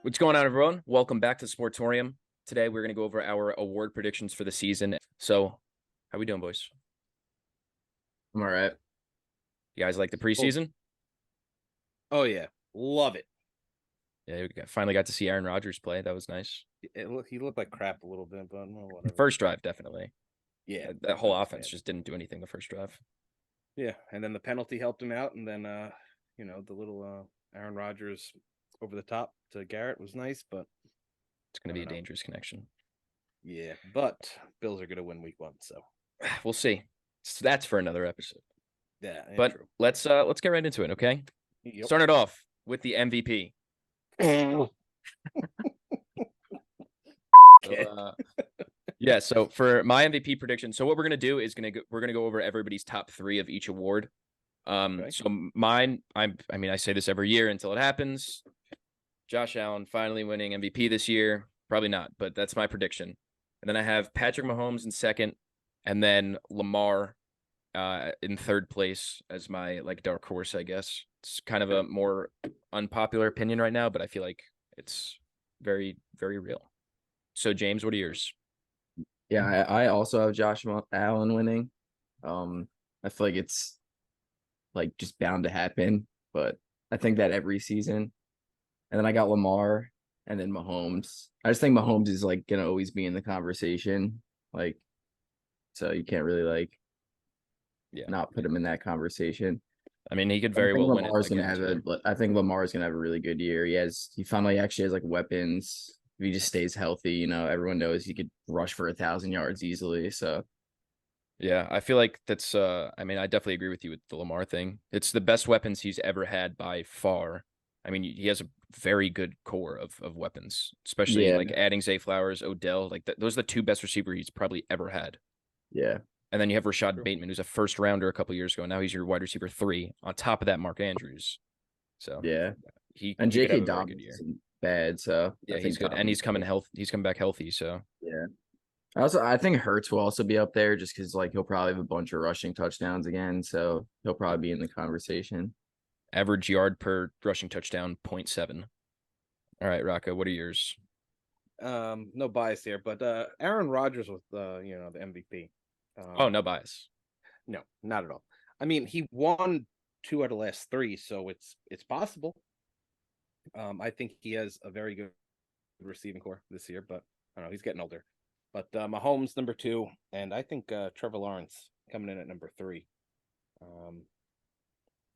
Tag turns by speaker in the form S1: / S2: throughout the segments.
S1: What's going on, everyone? Welcome back to Sportorium. Today, we're going to go over our award predictions for the season. So, how we doing, boys?
S2: I'm all right.
S1: You guys like the
S3: Oh,
S1: preseason?
S3: oh yeah, love it.
S1: Yeah, finally got to see Aaron Rodgers play. That was nice.
S3: He looked like crap a little bit, but no, whatever.
S1: First drive, definitely.
S3: Yeah,
S1: That whole
S3: was
S1: offense
S3: bad.
S1: just didn't do anything the first drive.
S3: Yeah, and then the penalty helped him out, and then the little Aaron Rodgers over the top to Garrett was nice, but
S1: It's going
S3: I
S1: to be
S3: don't
S1: a
S3: know.
S1: dangerous connection.
S3: Yeah, but Bills are gonna win week 1, so
S1: We'll see. That's for another episode.
S3: yeah,
S1: But
S3: true.
S1: let's get right into it, okay?
S3: Yep.
S1: Start it off with the MVP. So,
S3: Okay.
S1: yeah, so for my MVP prediction, so what we're gonna do is we're gonna go over everybody's top three of each award.
S3: Okay.
S1: So mine, I say this every year until it happens. Josh Allen finally winning MVP this year. Probably not, but that's my prediction. And then I have Patrick Mahomes in second, and then Lamar in third place as my dark horse, I guess. It's kind of a more unpopular opinion right now, but I feel like it's very, very real. So James, what are yours?
S2: Yeah, I also have Josh Allen winning. I feel like it's like just bound to happen, but I think that every season. And then I got Lamar and then Mahomes. I just think Mahomes is like gonna always be in the conversation. Like, so you can't really like
S1: Yeah.
S2: not put him in that conversation.
S1: I mean, he could
S2: I
S1: very
S2: think
S1: well win it
S2: Lamar's gonna
S1: again
S2: have
S1: too.
S2: I think Lamar's gonna have a really good year. He finally actually has like weapons. If he just stays healthy, everyone knows he could rush for 1,000 yards easily. So
S1: Yeah, I feel like that's I definitely agree with you with the Lamar thing. It's the best weapons he's ever had by far. I mean, he has a very good core of weapons, especially
S2: yeah,
S1: like adding Zay Flowers, Odell, those are the two best receivers he's probably ever had.
S2: yeah.
S1: And then you have Rashad
S3: True.
S1: Bateman, who's a first rounder a couple years ago. Now he's your wide receiver 3. On top of that, Mark Andrews. So
S2: Yeah. And
S1: he could
S2: J.K.
S1: have a very good
S2: Dobbins
S1: year.
S2: isn't bad, so I
S1: Yeah, he's
S2: think
S1: good. And
S2: Dobbins.
S1: he's coming back healthy, so
S2: Yeah. I think Hurts will also be up there just because like he'll probably have a bunch of rushing touchdowns again, so he'll
S1: yep.
S2: probably be in the conversation.
S1: Average yard per rushing touchdown, 0.7. All right, Rocco, what are yours?
S3: No bias here, but Aaron Rodgers was the MVP.
S1: Oh,
S3: Um,
S1: no bias.
S3: no, not at all. I mean, he won 2 out of the last 3, so it's possible. I think he has a very good receiving core this year, but I don't know, he's getting older. But Mahomes number 2, and I think Trevor Lawrence coming in at number 3. Um,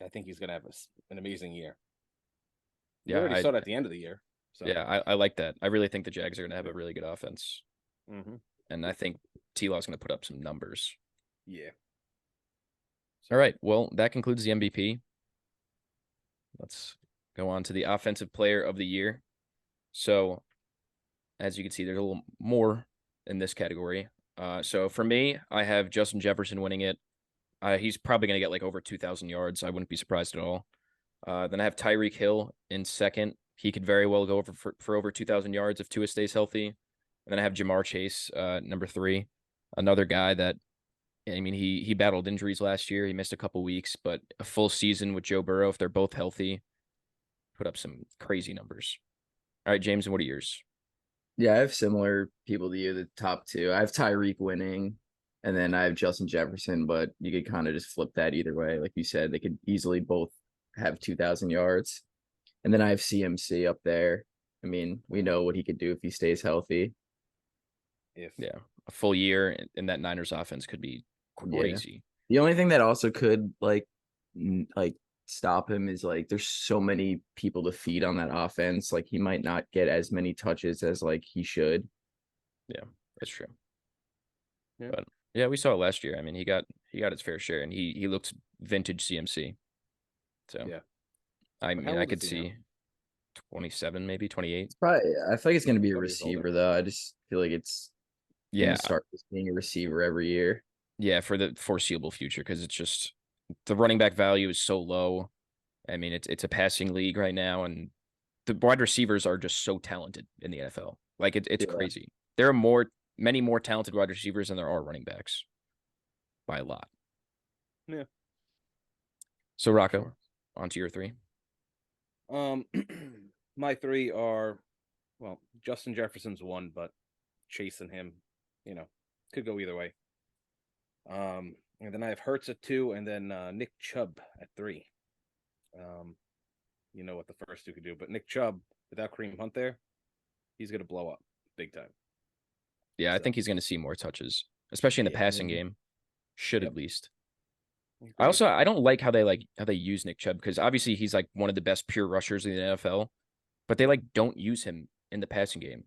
S3: I think he's going to have an amazing year. We
S1: Yeah,
S3: already saw it at the end of the year. So
S1: I like that. I really think the Jags are going to have a really good offense,
S3: mm-hmm.
S1: and I think T-Law's going to put up some numbers.
S3: Yeah.
S1: All right, well, that concludes the MVP. Let's go on to the Offensive Player of the Year. So, as you can see, there's a little more in this category. So for me, I have Justin Jefferson winning it. He's probably going to get like over 2,000 yards. I wouldn't be surprised at all. Then I have Tyreek Hill in second. He could very well go over for over 2,000 yards if Tua stays healthy. And then I have Jamar Chase, number 3, another guy that, I mean, he battled injuries last year. He missed a couple weeks, but a full season with Joe Burrow, if they're both healthy, put up some crazy numbers. All right, James, and what are yours?
S2: Yeah, I have similar people to you, the top two. I have Tyreek winning, and then I have Justin Jefferson, but you could kind of just flip that either way. Like you said, they could easily both have 2,000 yards. And then I have CMC up there. I mean, we know what he could do if he stays healthy.
S3: If
S1: Yeah, a full year in that Niners offense could be
S2: Yeah.
S1: crazy.
S2: The only thing that also could like stop him is like there's so many people to feed on that offense. Like he might not get as many touches as like he should.
S1: Yeah, that's true.
S3: yeah.
S1: But yeah, we saw it last year. I mean, he got his fair share, and he looks vintage CMC. So
S3: Yeah.
S1: I
S3: But how
S1: mean, I
S3: old
S1: could
S3: is he now?
S1: see 27, maybe 28.
S2: It's probably I feel like it's gonna be a
S3: Thought he was older.
S2: receiver though. I just feel like it's gonna
S1: Yeah,
S2: start just being a receiver every year.
S1: yeah, for the foreseeable future, because it's just the running back value is so low. I mean, it's a passing league right now, and the wide receivers are just so talented in the NFL. Like it's
S2: Yeah.
S1: crazy. There are many more talented wide receivers than there are running backs by a lot.
S3: Yeah.
S1: So Rocco,
S3: Sure.
S1: on to your 3.
S3: Um, my 3 are Well, Justin Jefferson's one, but chasing him, could go either way. And then I have Hurts at 2, and then Nick Chubb at 3. You know what the first two could do, but Nick Chubb without Kareem Hunt there, he's gonna blow up big time.
S1: Yeah, I
S3: So,
S1: think he's going to see more touches, especially in the
S3: yeah.
S1: passing game. Should
S3: Yep.
S1: at least.
S3: Agreed.
S1: I don't like how they use Nick Chubb because obviously he's like one of the best pure rushers in the NFL, but they like don't use him in the passing game.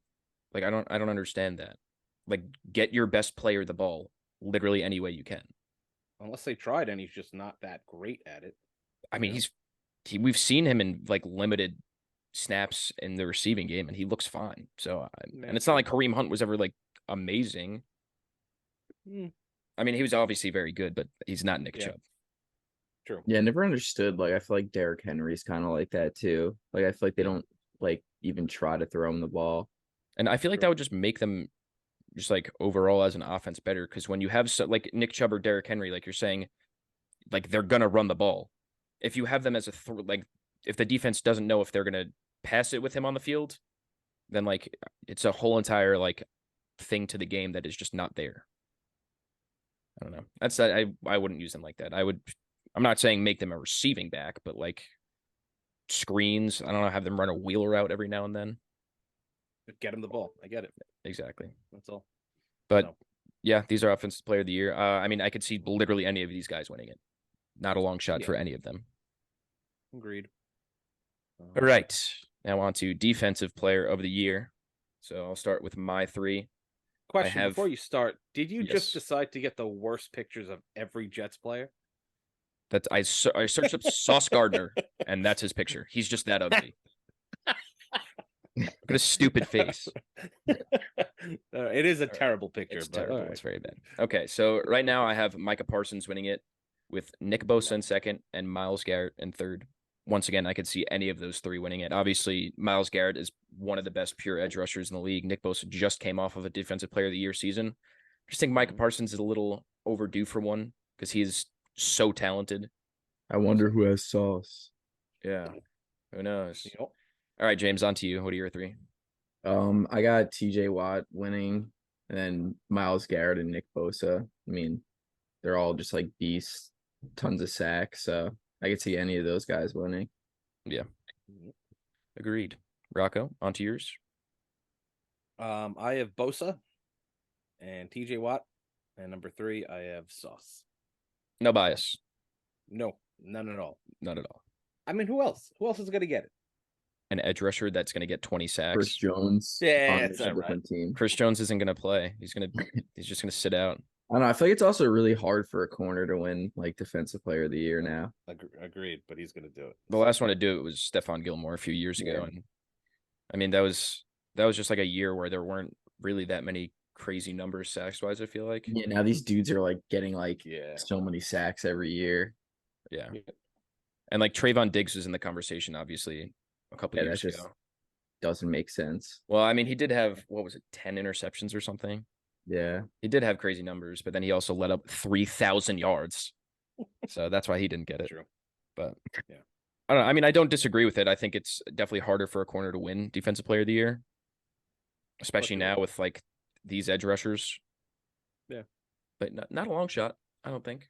S1: Like I don't understand that. Like get your best player the ball literally any way you can.
S3: Unless they tried, and he's just not that great at it.
S1: I mean,
S3: Yeah.
S1: we've seen him in like limited snaps in the receiving game, and he looks fine. So, and it's not like Kareem Hunt was ever like amazing.
S3: Mm,
S1: I mean, he was obviously very good, but he's not Nick
S3: Yeah.
S1: Chubb.
S3: true.
S2: Yeah, I never understood. Like, I feel like Derrick Henry's kind of like that too. Like, I feel like they don't like even try to throw him the ball.
S1: And I feel like
S3: True.
S1: that would just make them just like overall as an offense better because when you have like Nick Chubb or Derrick Henry, like you're saying, like they're gonna run the ball. If you have them as like if the defense doesn't know if they're gonna pass it with him on the field, then like it's a whole entire like thing to the game that is just not there. I don't know. That's I wouldn't use them like that. I'm not saying make them a receiving back, but like screens. I don't know, have them run a wheel route every now and then.
S3: But get him the ball. I get it.
S1: Exactly.
S3: That's all.
S1: But
S3: So,
S1: yeah, these are offensive player of the year. I mean, I could see literally any of these guys winning it. Not a long shot
S3: Yeah.
S1: for any of them.
S3: agreed.
S1: All right. Now on to defensive player of the year. So I'll start with my 3.
S3: Question
S1: have-
S3: before you start: did you
S1: Yes.
S3: just decide to get the worst pictures of every Jets player?
S1: That I searched up Sauce Gardner, and that's his picture. He's just that ugly. Look at his stupid face.
S3: It is a terrible picture.
S1: It's
S3: but
S1: terrible.
S3: all right.
S1: It's very bad. Okay, so right now I have Micah Parsons winning it with Nick Bosa in second and Myles Garrett in third. Once again, I could see any of those 3 winning it. Obviously, Myles Garrett is one of the best pure edge rushers in the league. Nick Bosa just came off of a defensive player of the year season. I just think Micah Parsons is a little overdue for one because he is so talented.
S2: I wonder who has Sauce.
S1: Yeah. Who knows?
S3: Yep.
S1: All right, James, on to you. What are your 3?
S2: I got TJ Watt winning, and then Myles Garrett and Nick Bosa. I mean, they're all just like beasts, tons of sacks. So I could see any of those guys winning.
S1: Yeah. Agreed. Rocco, on to yours.
S3: I have Bosa and TJ Watt, and number 3, I have Sauce.
S1: No bias.
S3: No, none at all.
S1: None at all.
S3: I mean, who else? Who else is going to get it?
S1: An edge rusher that's going to get 20
S2: Chris
S1: sacks.
S2: Jones.
S3: Yeah,
S2: on
S3: it's
S2: a
S3: all right.
S2: different team.
S1: Chris Jones isn't going to play. He's just going to sit out.
S2: I don't know. I feel like it's also really hard for a corner to win like defensive player of the year now.
S3: Agreed, but he's going to do it.
S1: The last one to do it was Stephon Gilmore a few years ago,
S2: Yeah.
S1: and I mean that was just like a year where there weren't really that many crazy numbers sacks wise. I feel like
S2: Yeah, now these dudes are like getting like
S3: Yeah.
S2: so many sacks every year.
S1: yeah,
S3: Yeah.
S1: and like Trayvon Diggs was in the conversation obviously a couple
S2: Yeah,
S1: years
S2: that just
S1: ago.
S2: doesn't make sense.
S1: Well, I mean he did have what was it 10 interceptions or something.
S2: Yeah.
S1: He did have crazy numbers, but then he also let up 3,000 yards, so that's why he didn't get it.
S3: True.
S1: But
S3: Yeah.
S1: I don't know. I mean, I don't disagree with it. I think it's definitely harder for a corner to win Defensive Player of the Year, especially
S3: you're
S1: now
S3: right.
S1: with like these edge rushers.
S3: Yeah.
S1: But not a long shot, I don't think.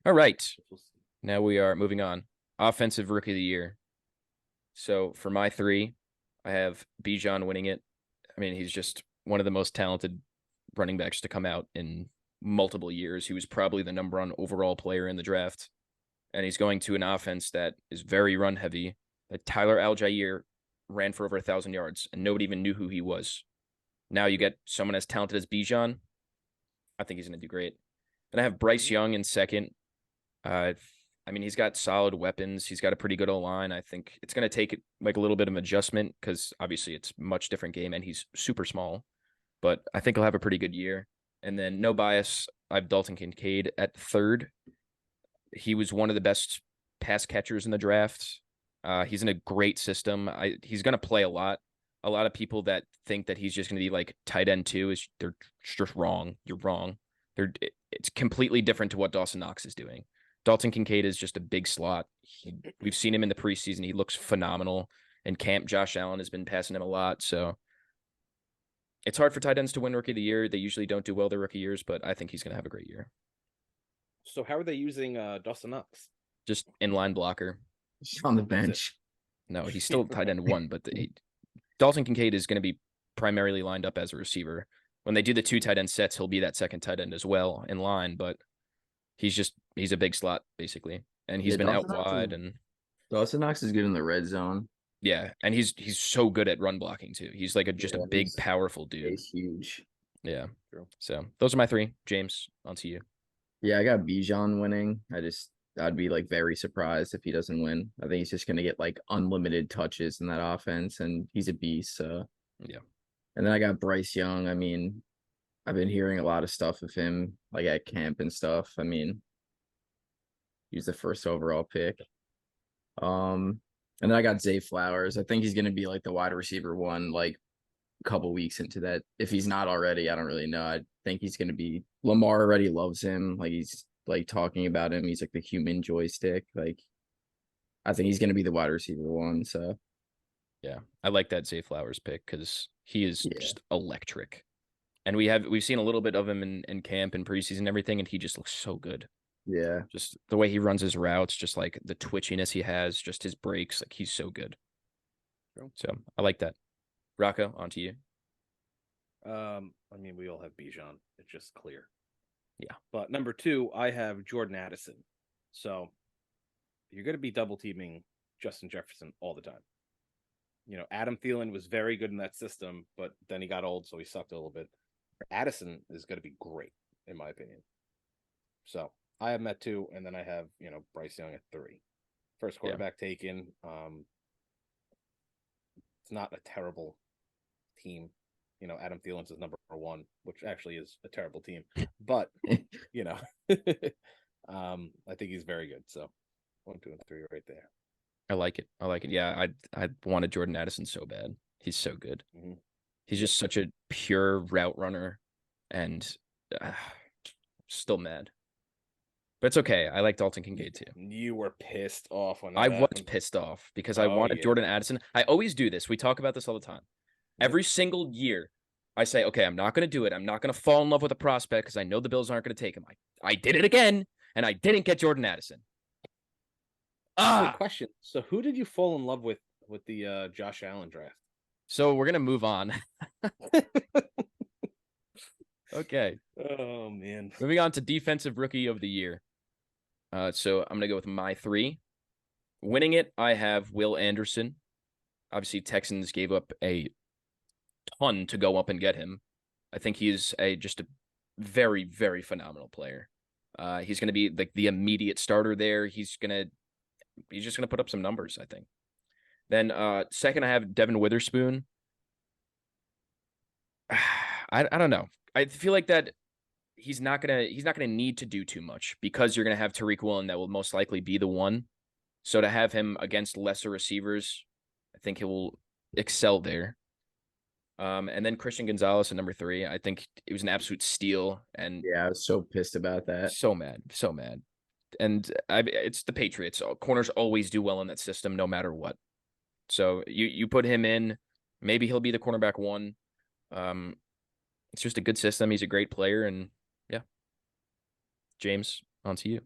S1: All right.
S3: We'll see.
S1: Now we are moving on. Offensive Rookie of the Year. So for my 3, I have Bijan winning it. I mean, he's just one of the most talented running backs to come out in multiple years. He was probably the number 1 overall player in the draft. And he's going to an offense that is very run heavy. That Tyler Algier ran for over 1,000 yards, and nobody even knew who he was. Now you get someone as talented as Bijan. I think he's going to do great. Then I have Bryce Young in second. I mean, he's got solid weapons. He's got a pretty good O-line. I think it's going to take like a little bit of adjustment because obviously it's a much different game, and he's super small. But I think he'll have a pretty good year. And then no bias, I have Dalton Kincaid at third. He was one of the best pass catchers in the draft. He's in a great system. He's going to play a lot. A lot of people that think that he's just going to be like tight end 2 they're just wrong. You're wrong. It's completely different to what Dawson Knox is doing. Dalton Kincaid is just a big slot. We've seen him in the preseason. He looks phenomenal. in camp, Josh Allen has been passing him a lot. So it's hard for tight ends to win Rookie of the Year. They usually don't do well their rookie years, but I think he's going to have a great year.
S3: So how are they using Dawson Knox?
S1: Just inline blocker.
S2: He's on the bench.
S1: No, he's still tight end 1, but Dalton Kincaid is going to be primarily lined up as a receiver. When they do the 2 tight end sets, he'll be that second tight end as well in line, but he's a big slot basically. And he's been out wide and
S2: Dawson Knox is good in the red zone.
S1: Yeah, and he's so good at run blocking too. He's like just a big, powerful dude.
S2: He's huge.
S1: Yeah. True. So those are my 3. James, on to you.
S2: Yeah, I got Bijan winning. I'd be like very surprised if he doesn't win. I think he's just gonna get like unlimited touches in that offense, and he's a beast. So
S1: yeah.
S2: And then I got Bryce Young. I mean, I've been hearing a lot of stuff of him like at camp and stuff. I mean, he's the first overall pick. And then I got Zay Flowers. I think he's going to be like the wide receiver 1, like a couple weeks into that. If he's not already, I don't really know. I think he's going to be. Lamar already loves him. Like he's like talking about him. He's like the human joystick. Like I think he's going to be the wide receiver 1. So
S1: yeah, I like that Zay Flowers pick because he is just electric. And we've seen a little bit of him in camp and preseason and everything, and he just looks so good.
S2: Yeah.
S1: Just the way he runs his routes, just like the twitchiness he has, just his breaks, like he's so good. So I like that. Rocco, on to you.
S3: I mean, we all have Bijan. It's just clear.
S1: Yeah.
S3: But number 2, I have Jordan Addison. So you're going to be double teaming Justin Jefferson all the time. You know, Adam Thielen was very good in that system, but then he got old, so he sucked a little bit. Addison is going to be great, in my opinion. So I have him at 2, and then I have, Bryce Young at 3. First quarterback taken. It's not a terrible team. Adam Thielen's is number 1, which actually is a terrible team. But, I think he's very good. So 1, 2, and 3 right there.
S1: I like it. Yeah, I wanted Jordan Addison so bad. He's so good.
S3: Mm-hmm.
S1: He's just such a pure route runner, and still mad. But it's okay. I like Dalton Kincaid too.
S3: You were pissed off when
S1: I was pissed off because I wanted Jordan Addison. I always do this. We talk about this all the time. Every single year, I say, okay, I'm not going to do it. I'm not going to fall in love with a prospect because I know the Bills aren't going to take him. I did it again, and I didn't get Jordan Addison.
S3: Question. So who did you fall in love with the Josh Allen draft?
S1: So we're going to move on. Okay.
S3: Oh, man.
S1: Moving on to Defensive Rookie of the Year. So I'm going to go with my 3. Winning it, I have Will Anderson. Obviously, Texans gave up a ton to go up and get him. I think he's just a very, very phenomenal player. He's going to be like the immediate starter there. He's just going to put up some numbers, I think. Then second, I have Devin Witherspoon. I don't know. I feel like that he's not gonna need to do too much because you're gonna have Tariq Woolen that will most likely be the one. So to have him against lesser receivers, I think he will excel there. And then Christian Gonzalez at number 3. I think it was an absolute steal. And
S2: yeah, I was so pissed about that.
S1: So mad. And it's the Patriots. Corners always do well in that system, no matter what. So you put him in, maybe he'll be the cornerback 1. It's just a good system. He's a great player, and yeah. James, on to you.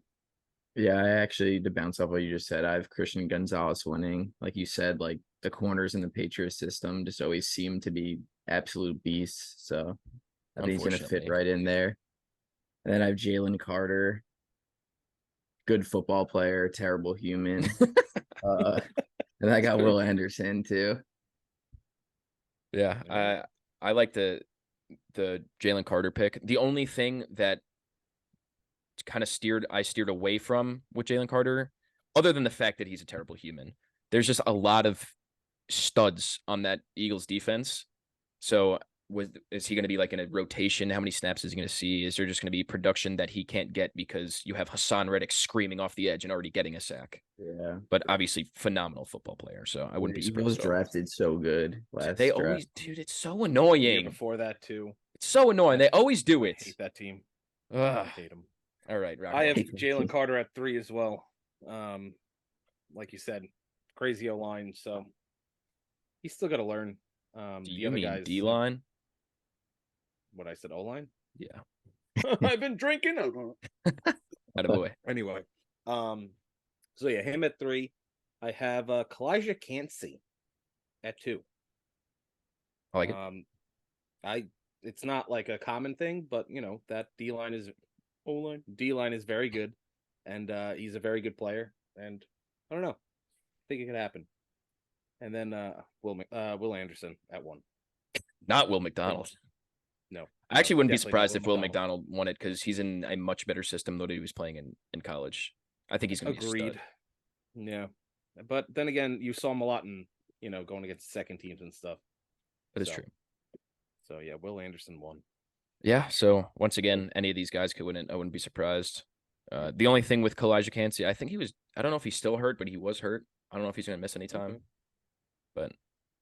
S2: Yeah, I actually, to bounce off what you just said, I have Christian Gonzalez winning. Like you said, like the corners in the Patriots system just always seem to be absolute beasts. So I think he's going to fit right in there. And then I have Jalen Carter, good football player, terrible human. And I got Will Anderson too.
S1: Yeah, I like the Jalen Carter pick. The only thing that kind of I steered away from with Jalen Carter, other than the fact that he's a terrible human, there's just a lot of studs on that Eagles defense. So is he going to be like in a rotation? How many snaps is he going to see? Is there just going to be production that he can't get because you have Hassan Reddick screaming off the edge and already getting a sack?
S2: Yeah.
S1: But obviously phenomenal football player, so I wouldn't be surprised.
S2: He was drafted so good last
S1: They
S2: draft.
S1: always, dude, it's so annoying.
S3: Before that too.
S1: It's so annoying. They always do it.
S3: I hate that team.
S1: I
S3: hate them.
S1: All right,
S3: I have Jalen Carter at 3 as well. Like you said, crazy O-line. So He's still got to learn.
S1: Do
S3: The
S1: you
S3: other
S1: mean
S3: guys,
S1: D line?
S3: what I said, O line.
S1: Yeah.
S3: I've been drinking.
S1: Attaboy.
S3: Anyway, so yeah, him at 3. I have Kalijah Cansey at 2.
S1: I like it.
S3: I it's not like a common thing, but that D line is D line is very good, and he's a very good player. And I don't know, I think it could happen. And then Will Anderson at 1.
S1: Not Will McDonald.
S3: No,
S1: I actually wouldn't be
S3: definitely not
S1: surprised if Will
S3: McDonald.
S1: McDonald won it because he's in a much better system than he was playing in college. I think he's going to be a
S3: Agreed.
S1: stud.
S3: Yeah, but then again, you saw him a lot in going against second teams and stuff.
S1: That is
S3: So-
S1: true.
S3: So yeah, Will Anderson won.
S1: Yeah. So once again, any of these guys could win it. I wouldn't be surprised. The only thing with Kalijah Cansey, I think I don't know if he's still hurt, but he was hurt. I don't know if he's going to miss any time.
S3: Okay.
S1: But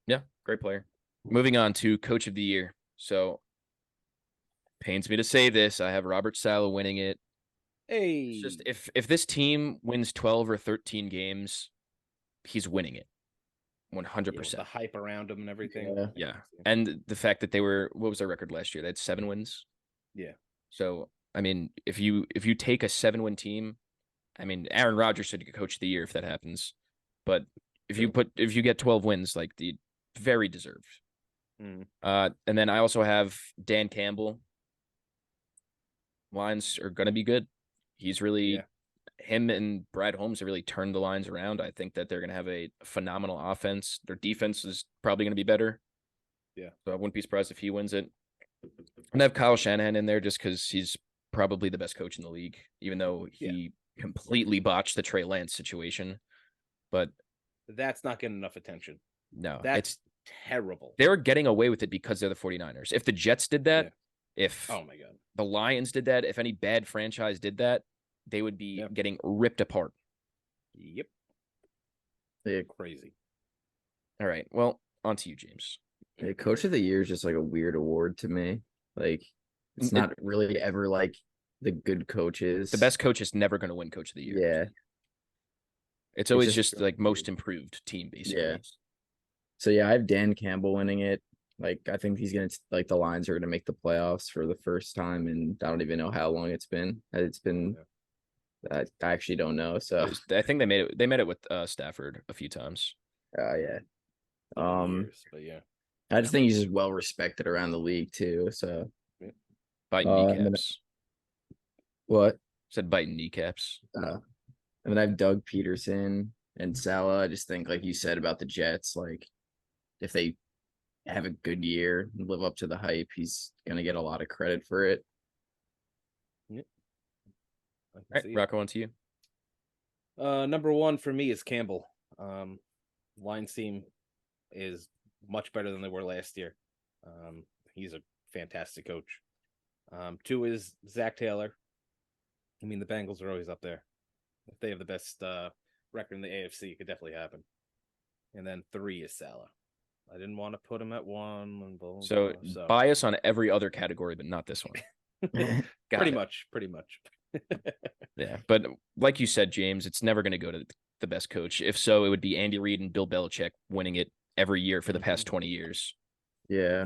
S1: yeah, great player. Moving on to Coach of the Year. So pains me to say this, I have Robert Saleh winning it.
S3: Hey,
S1: It's just if this team wins 12 or 13 games, he's winning it. 100%.
S3: with the hype around him and everything.
S2: Yeah.
S1: Yeah. And the fact that what was their record last year? They had 7 wins.
S3: Yeah.
S1: So, I mean, if you take a 7-win team, I mean, Aaron Rodgers should get Coach of the Year if that happens. But if you get 12 wins, like the very deserved.
S3: Mm.
S1: And then I also have Dan Campbell. Lines are going to be good. He's really him and Brad Holmes have really turned the lines around. I think that they're going to have a phenomenal offense. Their defense is probably going to be better.
S3: Yeah.
S1: So I wouldn't be surprised if he wins it. And I have Kyle Shanahan in there just because he's probably the best coach in the league, even though he completely botched the Trey Lance situation. But
S3: that's not getting enough attention.
S1: No,
S3: that's terrible.
S1: They're getting away with it because they're the 49ers. If the Jets did that, if
S3: oh my God,
S1: the Lions did that, if any bad franchise did that, they would be getting ripped apart.
S3: Yep.
S2: Yeah.
S3: Crazy.
S1: All right. Well, on to you, James.
S2: Yeah, Coach of the Year is just like a weird award to me. Like, it's not really ever like the good coaches.
S1: The best coach is never going to win Coach of the Year.
S2: Yeah.
S1: It's always just like most improved team, basically.
S2: Yeah. So yeah, I have Dan Campbell winning it. Like, I think he's gonna like the Lions are gonna make the playoffs for the first time, and I don't even know how long it's been. I actually don't know. So
S1: I think they made it. They made it with Stafford a few times.
S2: Yeah.
S3: But yeah,
S2: I just think he's just well respected around the league too. So
S1: biting kneecaps.
S2: What?
S1: Said biting kneecaps.
S2: I mean, I have Doug Peterson and Salah. I just think, like you said about the Jets, like if they have a good year and live up to the hype, he's gonna get a lot of credit for it.
S3: Yep.
S1: All right, Rocco, on to you.
S3: Number 1 for me is Campbell. Lions team is much better than they were last year. He's a fantastic coach. 2 is Zach Taylor. I mean, the Bengals are always up there. If they have the best record in the AFC, it could definitely happen. And then 3 is Salah. I didn't want to put him at 1.
S1: So bias on every other category, but not this one.
S3: Pretty much.
S1: Yeah, but like you said, James, it's never going to go to the best coach. If so, it would be Andy Reid and Bill Belichick winning it every year for the past 20 years.
S2: Yeah.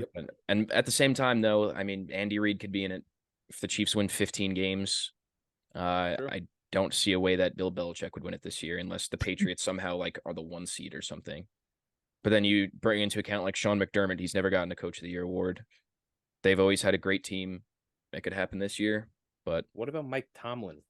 S1: And at the same time, though, I mean, Andy Reid could be in it if the Chiefs win 15 games. I don't see a way that Bill Belichick would win it this year unless the Patriots somehow like are the 1 seed or something. But then you bring into account like Sean McDermott, he's never gotten a Coach of the Year award. They've always had a great team. It could happen this year. But
S3: what about Mike Tomlin?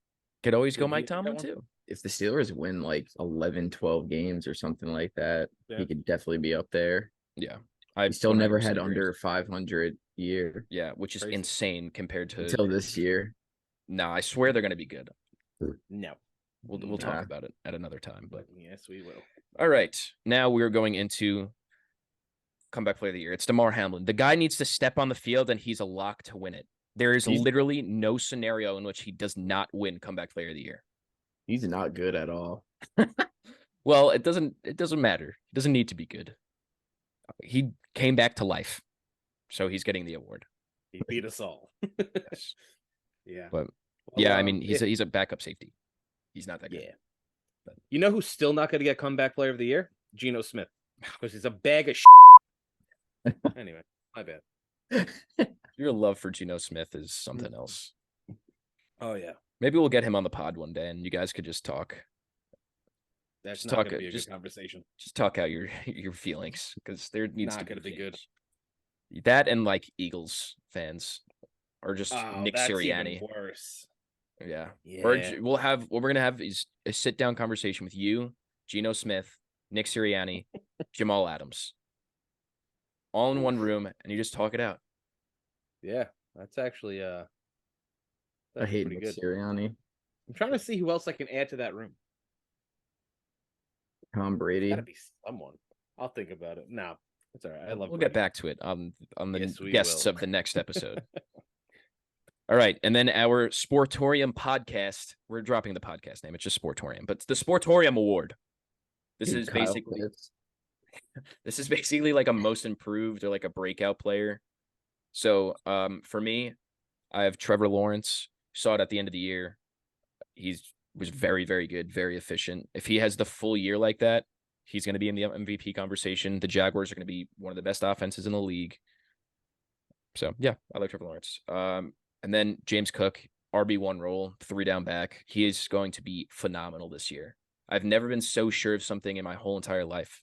S1: Could always go Mike Tomlin too.
S2: If the Steelers win like 11, 12 games or something like that, he could definitely be up there.
S1: Yeah.
S2: He still never had under 500 year.
S1: Yeah, which is insane compared to
S2: until this year.
S1: No, I swear they're going to be good.
S3: No.
S1: We'll talk about it at another time. But
S3: yes, we will.
S1: All right. Now we're going into comeback player of the year. It's DeMar Hamlin. The guy needs to step on the field and he's a lock to win it. There is literally no scenario in which he does not win comeback player of the year.
S2: He's not good at all.
S1: Well, it doesn't matter. He doesn't need to be good. He came back to life. So he's getting the award.
S3: He beat us all.
S1: Yes.
S3: Yeah.
S1: But yeah, I mean, he's a backup safety. He's not that good.
S3: Yeah. But you know who's still not going to get comeback player of the year? Geno Smith. Because he's a bag of shit Anyway, my bad.
S1: Your love for Geno Smith is something else.
S3: Oh yeah,
S1: Maybe we'll get him on the pod one day, and you guys could just talk.
S3: that's
S1: Just
S3: not
S1: talk.
S3: going to be a
S1: Just
S3: good conversation.
S1: just talk out your feelings, because there needs
S3: Not
S1: to
S3: going to be good.
S1: that, and like Eagles fans, or just
S3: Oh,
S1: Nick
S3: that's even
S1: Sirianni.
S3: worse.
S1: Yeah. Or
S3: Yeah.
S1: what we're gonna have is a sit down conversation with you, Geno Smith, Nick Sirianni, Jamal Adams, all in one room, and you just talk it out.
S3: Yeah, that's actually
S2: I
S3: that's
S2: hate
S3: pretty
S2: Nick
S3: good.
S2: Sirianni.
S3: I'm trying to see who else I can add to that room.
S2: Tom Brady.
S3: Gotta be someone. I'll think about it. No, it's all right. I love.
S1: We'll
S3: Brady.
S1: get back to it on the
S3: Yes, we
S1: guests
S3: will.
S1: of the next episode. All right, and then our Sportorium podcast. We're dropping the podcast name. It's just Sportorium, but it's the Sportorium Award. This
S2: Dude,
S1: is
S2: Kyle
S1: basically
S2: Pitts.
S1: this is basically like a most improved or like a breakout player. So, for me, I have Trevor Lawrence. Saw it at the end of the year. Was very, very good, very efficient. If he has the full year like that, he's going to be in the MVP conversation. The Jaguars are going to be one of the best offenses in the league. So yeah, I like Trevor Lawrence. And then James Cook, RB1 role, 3 down back. He is going to be phenomenal this year. I've never been so sure of something in my whole entire life.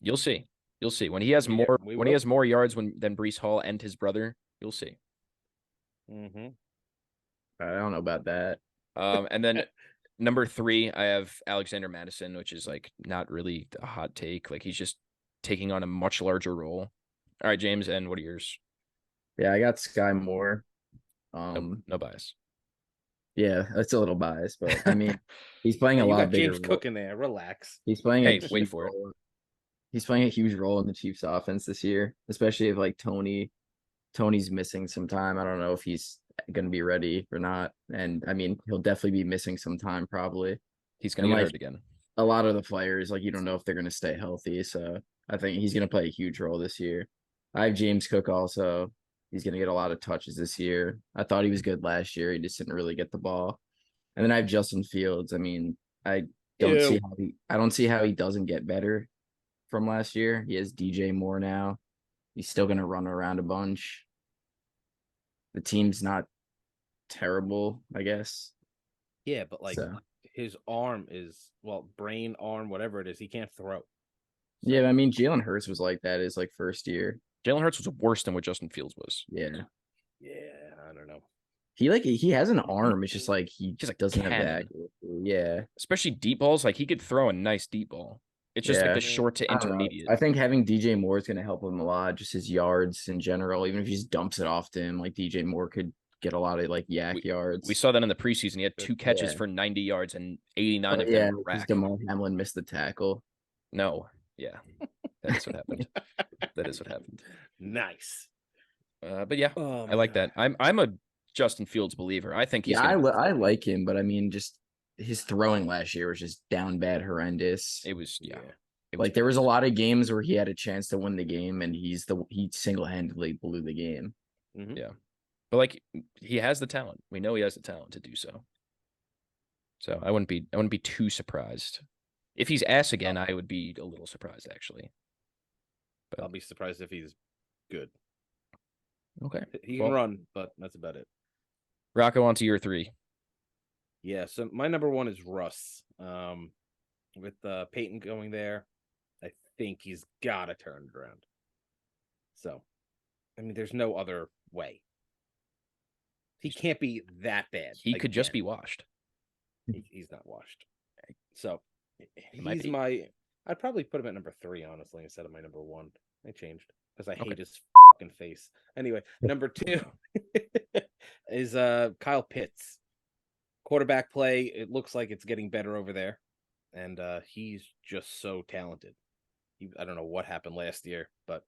S1: You'll see. You'll see. When he has
S3: Yeah,
S1: more
S3: we
S1: when he
S3: will.
S1: has more yards than Brees Hall and his brother, you'll see.
S3: Mm-hmm.
S2: I don't know about that.
S1: And then number 3, I have Alexander Madison, which is like not really a hot take. Like he's just taking on a much larger role. All right, James, and what are yours?
S2: Yeah, I got Sky Moore.
S1: No bias.
S2: Yeah, that's a little biased, but I mean, he's playing a
S3: You
S2: lot
S3: got
S2: bigger
S3: James
S2: role.
S3: Cook in there. Relax.
S2: He's playing a
S1: Hey, wait
S2: huge
S1: for it.
S2: role. He's playing a huge role in the Chiefs offense this year, especially if like Tony's missing some time. I don't know if he's going to be ready or not. And I mean, he'll definitely be missing some time probably.
S1: He's going
S2: And
S1: to get
S2: like
S1: hurt again.
S2: a lot of the players, like you don't know if they're going to stay healthy. So I think he's going to play a huge role this year. I have James Cook also. He's going to get a lot of touches this year. I thought he was good last year. He just didn't really get the ball. And then I have Justin Fields. I mean, I don't see how he doesn't get better from last year. He has DJ Moore now. He's still going to run around a bunch. The team's not terrible, I guess.
S3: Yeah, but like
S2: So
S3: his arm is brain, arm, whatever it is, he can't throw.
S2: yeah, I mean Jalen Hurts was like that his like first year.
S1: Jalen Hurts was worse than what Justin Fields was.
S2: Yeah.
S3: Yeah, I don't know.
S2: He has an arm. It's just like he
S1: He's a
S2: doesn't have
S1: cannon.
S2: that accuracy. Yeah.
S1: Especially deep balls. Like he could throw a nice deep ball. It's just like
S2: Yeah.
S1: the short to
S2: I don't know.
S1: intermediate.
S2: I think having DJ Moore is going to help him a lot. Just his yards in general. Even if he just dumps it off to him, like DJ Moore could get a lot of like yak yards.
S1: We saw that in the preseason. He had 2 catches
S2: Yeah.
S1: for 90 yards and 89 of
S2: Yeah,
S1: them were
S2: because
S1: rack.
S2: Damar Hamlin missed the tackle.
S1: No. Yeah. That's what happened. That is what happened.
S3: Nice.
S1: But yeah,
S3: Oh,
S1: I like
S3: man.
S1: that. I'm a Justin Fields believer. I think he's
S2: Yeah,
S1: gonna
S2: I like him, but I mean, just his throwing last year was just down bad, horrendous.
S1: it was
S3: Yeah.
S1: It was
S2: Like there was a lot of games where he had a chance to win the game, and he single handedly blew the game.
S3: Mhm.
S1: Yeah. But like he has the talent. We know he has the talent to do so. So I wouldn't be too surprised. If he's ass again, I would be a little surprised actually. But
S3: I'll be surprised if he's good.
S1: okay.
S3: He can run, but that's about it.
S1: Rocco, on to your 3.
S3: Yeah, so my number 1 is Russ. With Peyton going there, I think he's got to turn it around. So, I mean, there's no other way. He can't be that bad.
S1: He could just
S3: again.
S1: be washed.
S3: He's not washed. So,
S1: might
S3: he's
S1: be.
S3: I'd probably put him at number 3, honestly, instead of my number 1. I changed because I
S1: Okay.
S3: hate his fucking face. Anyway, number 2 is Kyle Pitts. Quarterback play, it looks like it's getting better over there. And he's just so talented. I don't know what happened last year, but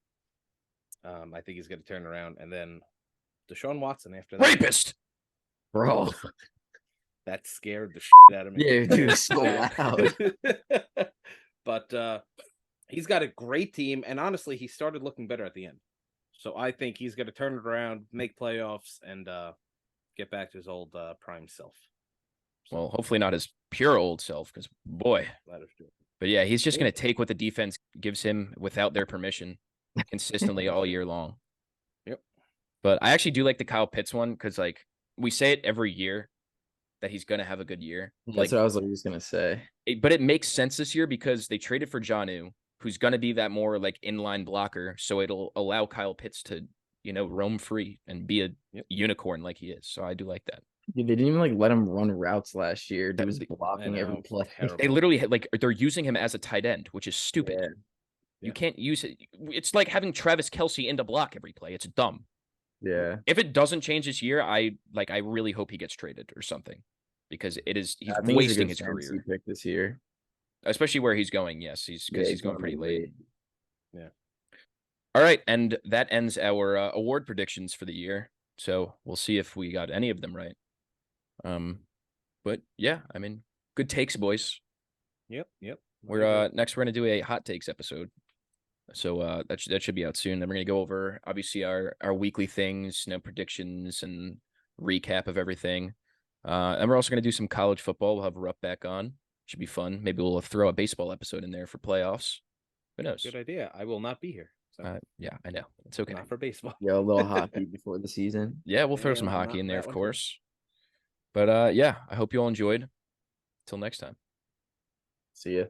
S3: I think he's going to turn around. And then Deshaun Watson after that.
S1: Rapist.
S2: Bro.
S3: That scared the shit out of me.
S2: Yeah, dude, it's so loud.
S3: But he's got a great team, and honestly, he started looking better at the end. So I think he's going to turn it around, make playoffs, and get back to his old prime self. So,
S1: Well, hopefully not his pure old self, because boy.
S3: that is true.
S1: But yeah, he's just going to take what the defense gives him without their permission. consistently all year long.
S3: Yep.
S1: But I actually do like the Kyle Pitts one because like we say it every year that he's gonna have a good year.
S2: That's what I was just gonna say.
S1: But it makes sense this year because they traded for Jonnu, who's gonna be that more like inline blocker, so it'll allow Kyle Pitts to roam free and be a unicorn like he is. So I do like that.
S2: Dude, they didn't even like let him run routes last year. Dude was
S1: That-
S2: blocking every play.
S1: They literally like they're using him as a tight end, which is stupid.
S2: Yeah.
S1: You can't use it. It's like having Travis Kelce into block every play. It's dumb.
S2: Yeah.
S1: If it doesn't change this year, I really hope he gets traded or something because he's
S2: I think
S1: wasting
S2: he's a
S1: his
S2: good
S1: career,
S2: fantasy pick this year.
S1: especially where he's going. Yes, he's going
S2: going
S1: pretty late.
S3: Yeah.
S1: All right, and that ends our award predictions for the year. So we'll see if we got any of them right. But yeah, I mean, good takes, boys.
S3: Yep.
S1: We're next we're gonna do a hot takes episode. So that should be out soon. Then we're gonna go over obviously our weekly things, predictions and recap of everything. And we're also gonna do some college football. We'll have Rupp back on. Should be fun. Maybe we'll throw a baseball episode in there for playoffs. Who knows?
S3: Good idea. I will not be here. So.
S1: Yeah, I know. It's okay.
S3: Not for baseball.
S2: Yeah, a little hockey before the season.
S1: Yeah, we'll throw some hockey in there, of course. But yeah, I hope you all enjoyed. Till next time.
S2: See ya.